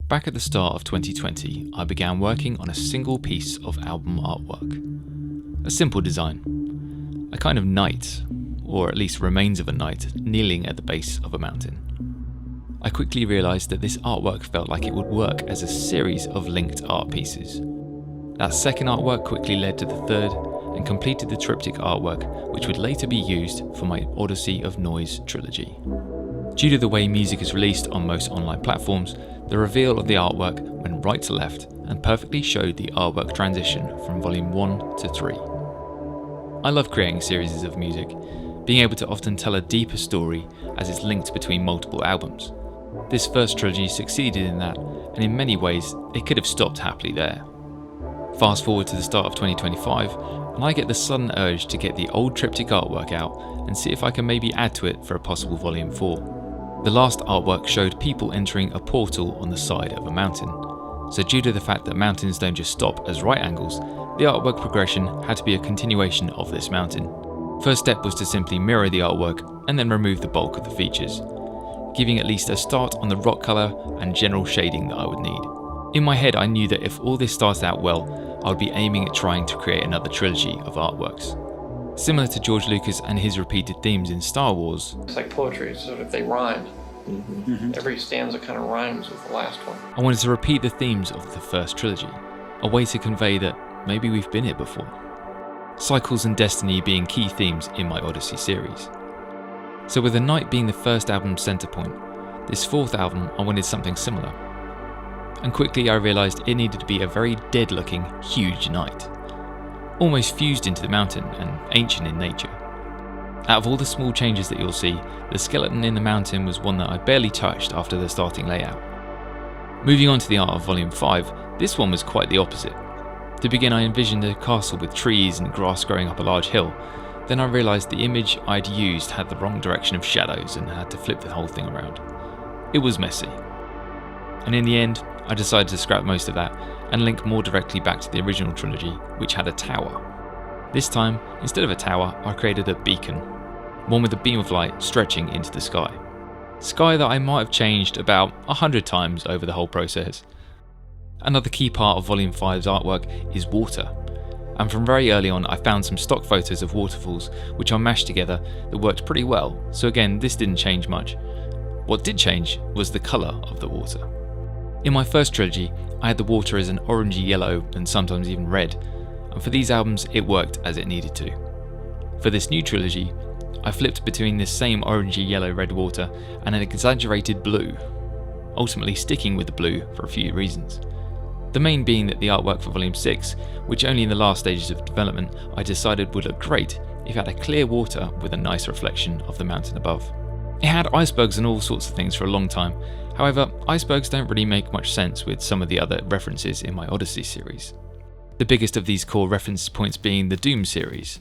Back at the start of 2020, I began working on a single piece of album artwork. A simple design. A kind of knight, or at least remains of a knight, kneeling at the base of a mountain. I quickly realised that this artwork felt like it would work as a series of linked art pieces. That second artwork quickly led to the third, and completed the triptych artwork, which would later be used for my Odyssey of Noise trilogy. Due to the way music is released on most online platforms, the reveal of the artwork went right to left and perfectly showed the artwork transition from volume 1 to 3. I love creating series of music, being able to often tell a deeper story as it's linked between multiple albums. This first trilogy succeeded in that, and in many ways it could have stopped happily there. Fast forward to the start of 2025, and I get the sudden urge to get the old triptych artwork out and see if I can maybe add to it for a possible volume 4. The last artwork showed people entering a portal on the side of a mountain, so due to the fact that mountains don't just stop as right angles, the artwork progression had to be a continuation of this mountain. First step was to simply mirror the artwork and then remove the bulk of the features, giving at least a start on the rock colour and general shading that I would need. In my head I knew that if all this started out well, I would be aiming at trying to create another trilogy of artworks. Similar to George Lucas and his repeated themes in Star Wars. It's like poetry, sort of they rhyme. Every stanza kind of rhymes with the last one. I wanted to repeat the themes of the first trilogy, a way to convey that maybe we've been here before. Cycles and destiny being key themes in my Odyssey series. So with the Knight being the first album's centre point, this fourth album I wanted something similar. And quickly I realised it needed to be a very dead looking, huge knight. Almost fused into the mountain and ancient in nature. Out of all the small changes that you'll see, the skeleton in the mountain was one that I barely touched after the starting layout. Moving on to the art of volume 5, this one was quite the opposite. To begin, I envisioned a castle with trees and grass growing up a large hill. Then I realised the image I'd used had the wrong direction of shadows and had to flip the whole thing around. It was messy. And in the end, I decided to scrap most of that and link more directly back to the original trilogy, which had a tower. This time, instead of a tower, I created a beacon, one with a beam of light stretching into the sky. Sky that I might have changed about 100 times over the whole process. Another key part of Volume 5's artwork is water, and from very early on I found some stock photos of waterfalls which I mashed together that worked pretty well, so again this didn't change much. What did change was the colour of the water. In my first trilogy, I had the water as an orangey yellow and sometimes even red, and for these albums it worked as it needed to. For this new trilogy, I flipped between this same orangey yellow red water and an exaggerated blue, ultimately sticking with the blue for a few reasons. The main being that the artwork for Volume 6, which only in the last stages of development I decided would look great if it had a clear water with a nice reflection of the mountain above. It had icebergs and all sorts of things for a long time. However, icebergs don't really make much sense with some of the other references in my Odyssey series. The biggest of these core reference points being the Doom series.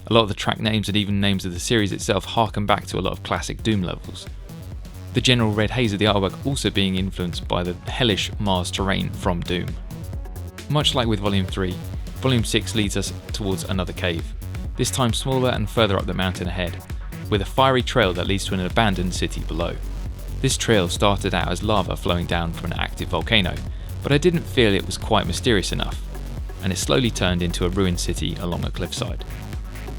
A lot of the track names and even names of the series itself harken back to a lot of classic Doom levels. The general red haze of the artwork also being influenced by the hellish Mars terrain from Doom. Much like with Volume 3, Volume 6 leads us towards another cave, this time smaller and further up the mountain ahead, with a fiery trail that leads to an abandoned city below. This trail started out as lava flowing down from an active volcano, but I didn't feel it was quite mysterious enough, and it slowly turned into a ruined city along a cliffside.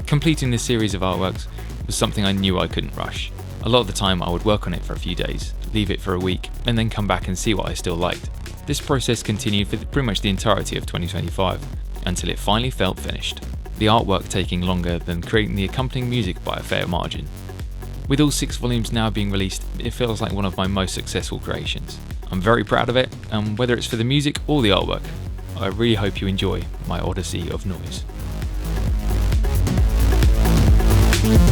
Completing this series of artworks was something I knew I couldn't rush. A lot of the time I would work on it for a few days, leave it for a week, and then come back and see what I still liked. This process continued for pretty much the entirety of 2025, until it finally felt finished. The artwork taking longer than creating the accompanying music by a fair margin. With all 6 volumes now being released, it feels like one of my most successful creations. I'm very proud of it, and whether it's for the music or the artwork, I really hope you enjoy my Odyssey of Noise.